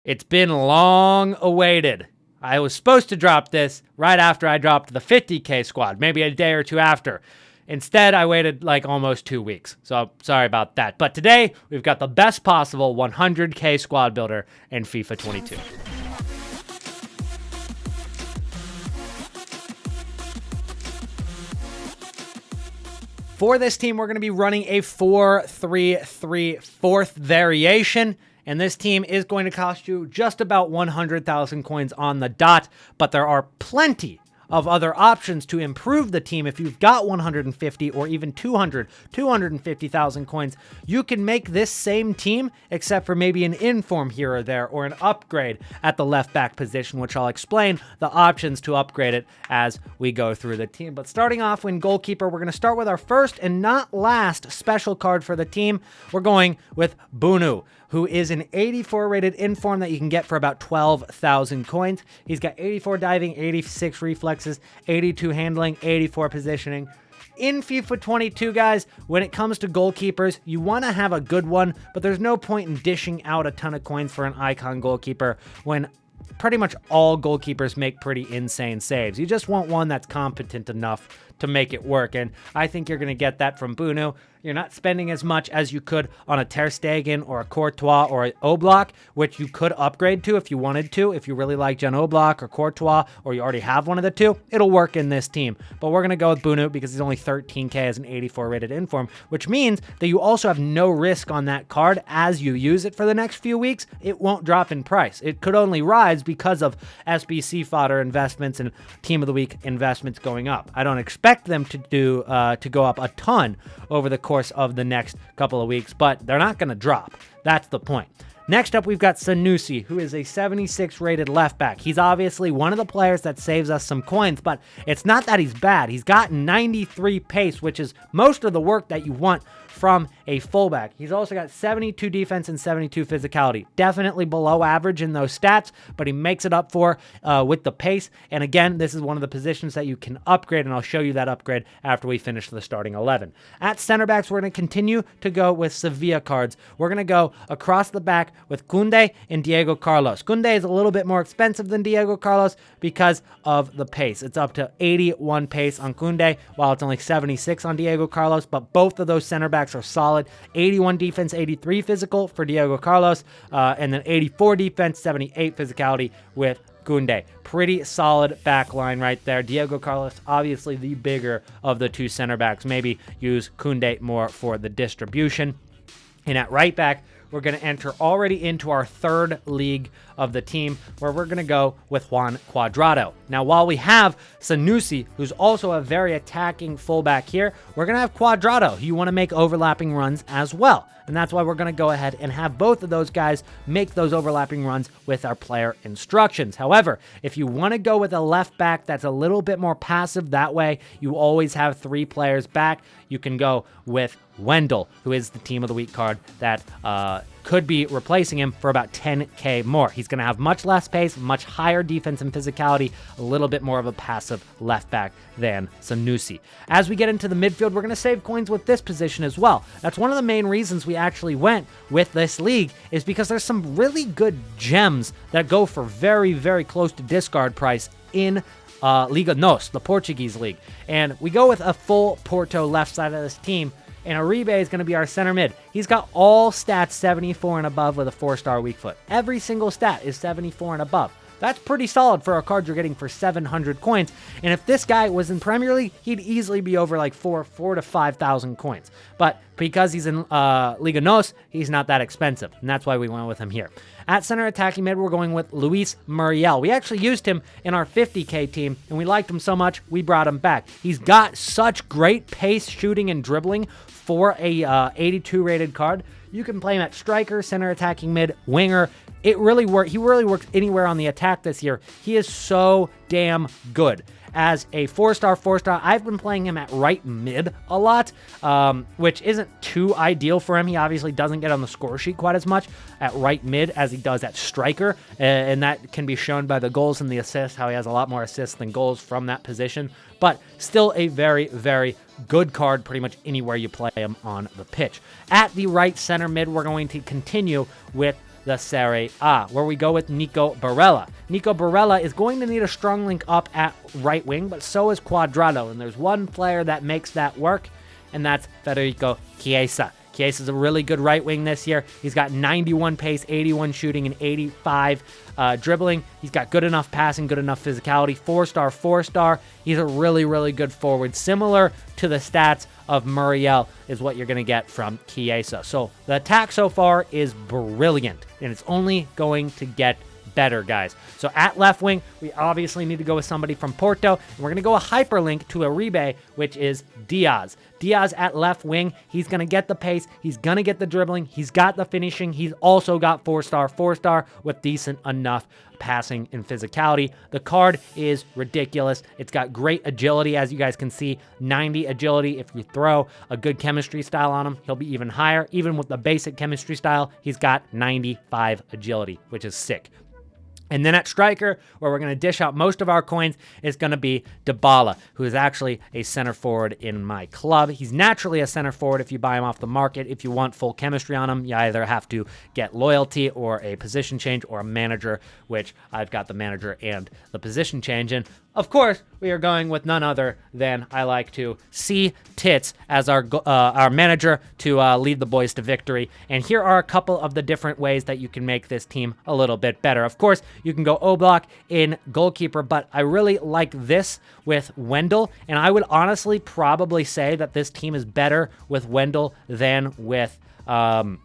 It's been long awaited. I was supposed to drop this right after I dropped the 50K squad, maybe a day or two after. Instead, I waited like almost 2 weeks, so sorry about that. But today, we've got the best possible 100K squad builder in FIFA 22. For this team, we're going to be running a 4-3-3 fourth variation. And this team is going to cost you just about 100,000 coins on the dot, but there are plenty of other options to improve the team. If you've got 150 or even 250,000 coins, you can make this same team, except for maybe an inform here or there, or an upgrade at the left back position, which I'll explain the options to upgrade it as we go through the team. But starting off in goalkeeper, we're going to start with our first and not last special card for the team. We're going with Bunu, who is an 84 rated inform that you can get for about 12,000 coins. He's got 84 diving, 86 reflexes, 82 handling, 84 positioning. In FIFA 22, guys, when it comes to goalkeepers, you want to have a good one, but there's no point in dishing out a ton of coins for an icon goalkeeper when pretty much all goalkeepers make pretty insane saves. You just want one that's competent enough to make it work, and I think you're going to get that from Bunu. You're not spending as much as you could on a Ter Stegen or a Courtois or an Oblak, which you could upgrade to if you wanted to. If you really like Jan Oblak or Courtois, or you already have one of the two, it'll work in this team. But we're going to go with Bunu because he's only 13k as an 84 rated inform, which means that you also have no risk on that card as you use it for the next few weeks. It won't drop in price. It could only rise because of SBC fodder investments and Team of the Week investments going up. I don't expect them to go up a ton over the course of the next couple of weeks, but they're not going to drop. That's the point. Next up, we've got Sanusi, who is a 76 rated left back. He's obviously one of the players that saves us some coins, but it's not that he's bad. He's got 93 pace, which is most of the work that you want from a fullback. He's also got 72 defense and 72 physicality. Definitely below average in those stats, but he makes it up for with the pace. And again, this is one of the positions that you can upgrade, and I'll show you that upgrade after we finish the starting 11. At center backs, we're going to continue to go with Sevilla cards. We're going to go across the back with Kounde and Diego Carlos. Kounde is a little bit more expensive than Diego Carlos because of the pace. It's up to 81 pace on Kounde, while it's only 76 on Diego Carlos, but both of those center backs are solid. 81 defense, 83 physical for Diego Carlos, and then 84 defense, 78 physicality with Kounde. Pretty solid back line right there. Diego Carlos, obviously the bigger of the two center backs. Maybe use Kounde more for the distribution. And at right back, we're going to enter already into our third league of the team, where we're going to go with Juan Cuadrado. Now, while we have Sanusi, who's also a very attacking fullback here, we're going to have Cuadrado, who you want to make overlapping runs as well. And that's why we're going to go ahead and have both of those guys make those overlapping runs with our player instructions. However, if you want to go with a left back that's a little bit more passive, that way you always have 3 players back, you can go with Wendell, who is the Team of the Week card that could be replacing him for about 10k more. He's going to have much less pace, much higher defense and physicality, a little bit more of a passive left back than Sanusi. As we get into the midfield, we're going to save coins with this position as well. That's one of the main reasons we actually went with this league, is because there's some really good gems that go for very, very close to discard price in Liga NOS, the Portuguese league. And we go with a full Porto left side of this team, and Uribe is going to be our center mid. He's got all stats 74 and above with a 4-star weak foot. Every single stat is 74 and above. That's pretty solid for a card you're getting for 700 coins. And if this guy was in Premier League, he'd easily be over like 4,000 to 5,000 coins. But because he's in Liga NOS, he's not that expensive. And that's why we went with him here. At center attacking mid, we're going with Luis Muriel. We actually used him in our 50k team, and we liked him so much, we brought him back. He's got such great pace, shooting, and dribbling for a 82 rated card. You can play him at striker, center attacking mid, winger. It really works. He really works anywhere on the attack this year. He is so damn good. As a 4-star, I've been playing him at right mid a lot, which isn't too ideal for him. He obviously doesn't get on the score sheet quite as much at right mid as he does at striker, and that can be shown by the goals and the assists, how he has a lot more assists than goals from that position. But still a very, very good card pretty much anywhere you play him on the pitch. At the right center mid, we're going to continue with the Serie A, where we go with Nico Barella. Nico Barella is going to need a strong link up at right wing, but so is Cuadrado, and there's one player that makes that work, and that's Federico Chiesa. Chiesa is a really good right wing this year. He's got 91 pace, 81 shooting, and 85 dribbling. He's got good enough passing, good enough physicality. 4-star, 4-star. He's a really, really good forward. Similar to the stats of Muriel is what you're going to get from Chiesa. So the attack so far is brilliant, and it's only going to get better, guys. So at left wing, we obviously need to go with somebody from Porto, and we're going to go a hyperlink to Uribe, which is Diaz. Diaz at left wing, he's going to get the pace, he's going to get the dribbling, he's got the finishing, he's also got 4-star, 4-star with decent enough passing and physicality. The card is ridiculous. It's got great agility, as you guys can see, 90 agility. If you throw a good chemistry style on him, he'll be even higher. Even with the basic chemistry style, he's got 95 agility, which is sick. And then at striker, where we're going to dish out most of our coins, is going to be Dybala, who is actually a center forward in my club. He's naturally a center forward if you buy him off the market. If you want full chemistry on him, you either have to get loyalty or a position change or a manager, which I've got the manager and the position change in. Of course, we are going with none other than I like to see Tits as our manager to lead the boys to victory. And here are a couple of the different ways that you can make this team a little bit better. Of course, you can go Oblak in goalkeeper, but I really like this with Wendell. And I would honestly probably say that this team is better with Wendell than with Sanusi,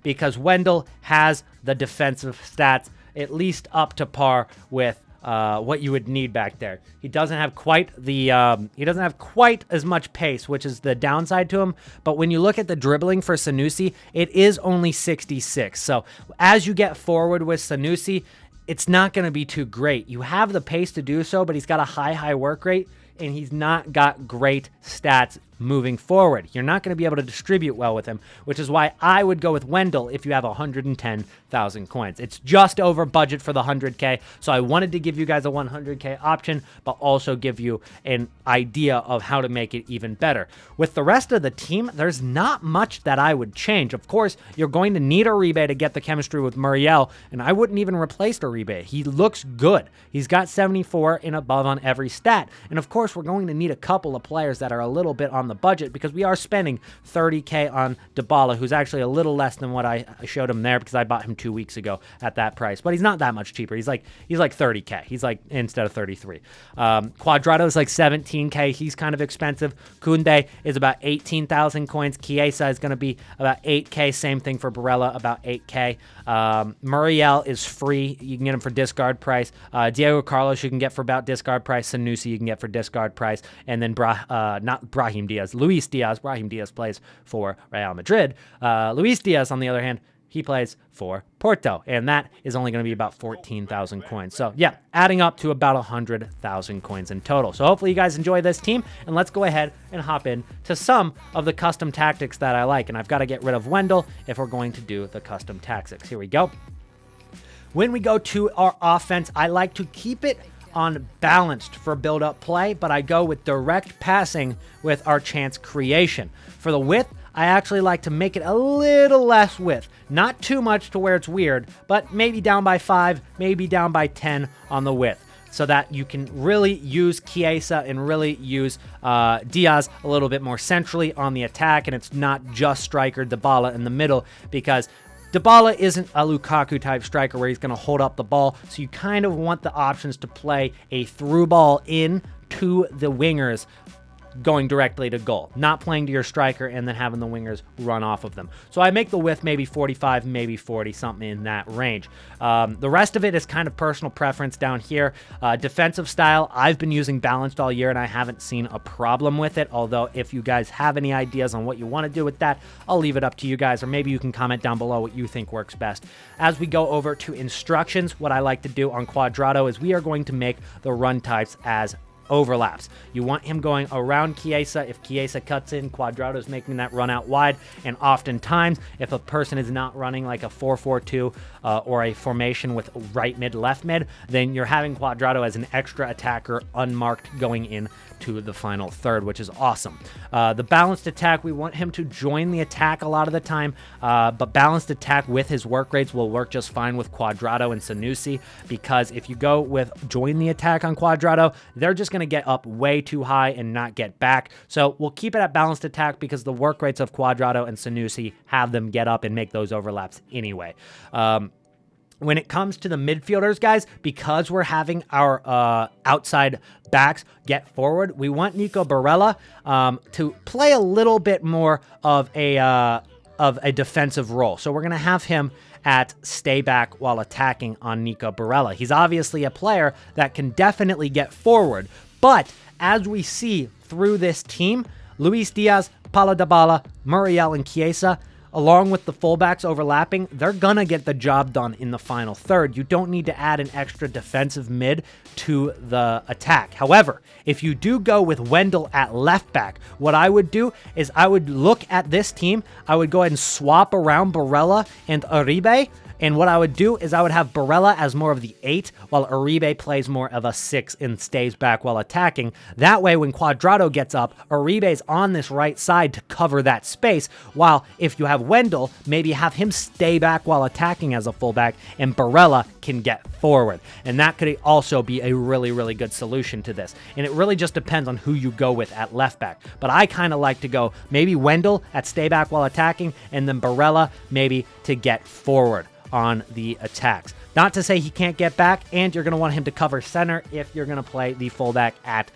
because Wendell has the defensive stats at least up to par with what you would need back there. He doesn't have quite as much pace, which is the downside to him. But when you look at the dribbling for Sanusi, it is only 66. So as you get forward with Sanusi, it's not going to be too great. You have the pace to do so, but he's got a high work rate, and he's not got great stats moving forward. You're not going to be able to distribute well with him, which is why I would go with Wendell if you have 110,000 coins. It's just over budget for the 100K, so I wanted to give you guys a 100K option, but also give you an idea of how to make it even better. With the rest of the team, there's not much that I would change. Of course, you're going to need Uribe to get the chemistry with Muriel, and I wouldn't even replace Uribe. He looks good. He's got 74 and above on every stat, and of course, we're going to need a couple of players that are a little bit on the budget, because we are spending 30K on Dybala, who's actually a little less than what I showed him there, because I bought him 2 weeks ago at that price, but he's not that much cheaper. He's like 30K. He's like, instead of 33. Cuadrado is like 17K. He's kind of expensive. Kounde is about 18,000 coins. Chiesa is going to be about 8K. Same thing for Barella, about 8K. Muriel is free. You can get him for discard price. Diego Carlos you can get for about discard price. Sanusi you can get for discard price. And then not Brahim Diaz, Luis Diaz. Brahim Diaz plays for Real Madrid. Luis Diaz, on the other hand, he plays for Porto, and that is only going to be about 14,000 coins. So yeah, adding up to about 100,000 coins in total. So hopefully you guys enjoy this team, and let's go ahead and hop in to some of the custom tactics that I like. And I've got to get rid of Wendell if we're going to do the custom tactics. Here we go. When we go to our offense, I like to keep it on balanced for build-up play, but I go with direct passing with our chance creation. For the width, I actually like to make it a little less width. Not too much to where it's weird, but maybe down by 5, maybe down by 10 on the width, so that you can really use Chiesa and really use Diaz a little bit more centrally on the attack, and it's not just striker Dybala in the middle, because Dybala isn't a Lukaku-type striker where he's going to hold up the ball, so you kind of want the options to play a through ball in to the wingers, going directly to goal, not playing to your striker and then having the wingers run off of them. So I make the width maybe 45, maybe 40, something in that range. The rest of it is kind of personal preference down here. Defensive style, I've been using balanced all year and I haven't seen a problem with it, although if you guys have any ideas on what you want to do with that, I'll leave it up to you guys, or maybe you can comment down below what you think works best. As we go over to instructions, what I like to do on Cuadrado is we are going to make the run types as overlaps. You want him going around Chiesa. If Chiesa cuts in, Cuadrado's making that run out wide, and oftentimes if a person is not running like a 4-4-2 or a formation with right mid, left mid, then you're having Cuadrado as an extra attacker unmarked going in to the final third, which is awesome. The balanced attack, we want him to join the attack a lot of the time, but balanced attack with his work rates will work just fine with Cuadrado and Sanusi, because if you go with join the attack on Cuadrado, they're just going to get up way too high and not get back. So we'll keep it at balanced attack because the work rates of Cuadrado and Sanusi have them get up and make those overlaps anyway. When it comes to the midfielders, guys, because we're having our outside backs get forward, we want Nico Barella to play a little bit more of a defensive role. So we're going to have him at stay back while attacking on Nico Barella. He's obviously a player that can definitely get forward, but as we see through this team, Luis Diaz, Paulo Dybala, Muriel, and Chiesa, along with the fullbacks overlapping, they're going to get the job done in the final third. You don't need to add an extra defensive mid to the attack. However, if you do go with Wendell at left back, what I would do is I would look at this team. I would go ahead and swap around Barella and Uribe. And what I would do is I would have Barella as more of the 8, while Uribe plays more of a 6 and stays back while attacking. That way, when Cuadrado gets up, Uribe's on this right side to cover that space, while if you have Wendell, maybe have him stay back while attacking as a fullback, and Barella can get forward. And that could also be a really, really good solution to this. And it really just depends on who you go with at left back. But I kind of like to go maybe Wendell at stay back while attacking, and then Barella maybe to get forward on the attacks. Not to say he can't get back, and you're going to want him to cover center if you're going to play the fullback at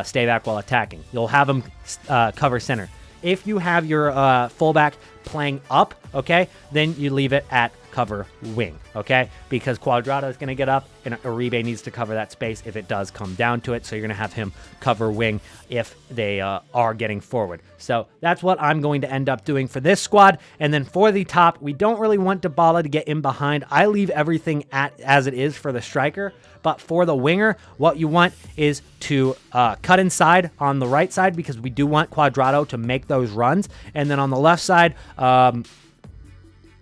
stay back while attacking. You'll have him cover center. If you have your fullback playing up, okay, then you leave it at cover wing, okay? Because Cuadrado is going to get up, and Uribe needs to cover that space if it does come down to it. So you're going to have him cover wing if they are getting forward. So that's what I'm going to end up doing for this squad. And then for the top, we don't really want Dybala to get in behind. I leave everything as it is for the striker. But for the winger, what you want is to cut inside on the right side, because we do want Cuadrado to make those runs. And then on the left side,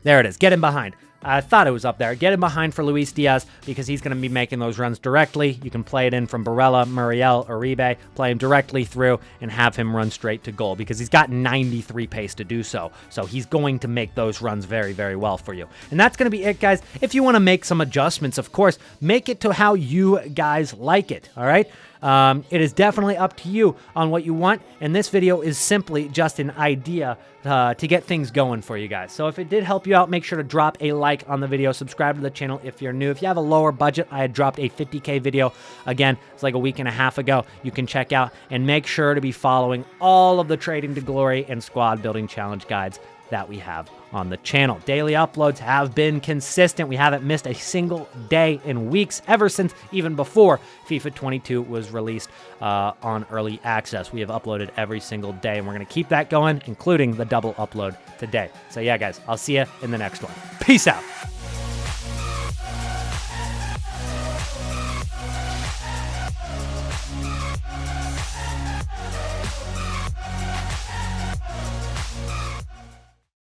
there it is. Get him behind. I thought it was up there. Get him behind for Luis Diaz, because he's going to be making those runs directly. You can play it in from Barella, Muriel, Uribe, play him directly through and have him run straight to goal, because he's got 93 pace to do so. So he's going to make those runs very, very well for you. And that's going to be it, guys. If you want to make some adjustments, of course, make it to how you guys like it, all right? It is definitely up to you on what you want, and this video is simply just an idea to get things going for you guys. So if it did help you out, make sure to drop a like on the video, subscribe to the channel if you're new. If you have a lower budget, I had dropped a 50K video, again, it's like a week and a half ago, you can check out, and make sure to be following all of the Trading to Glory and squad building challenge guides that we have on the channel. Daily uploads have been consistent. We haven't missed a single day in weeks ever since even before FIFA 22 was released on early access. We have uploaded every single day, and we're going to keep that going, including the double upload today. So yeah, guys, I'll see you in the next one. Peace out.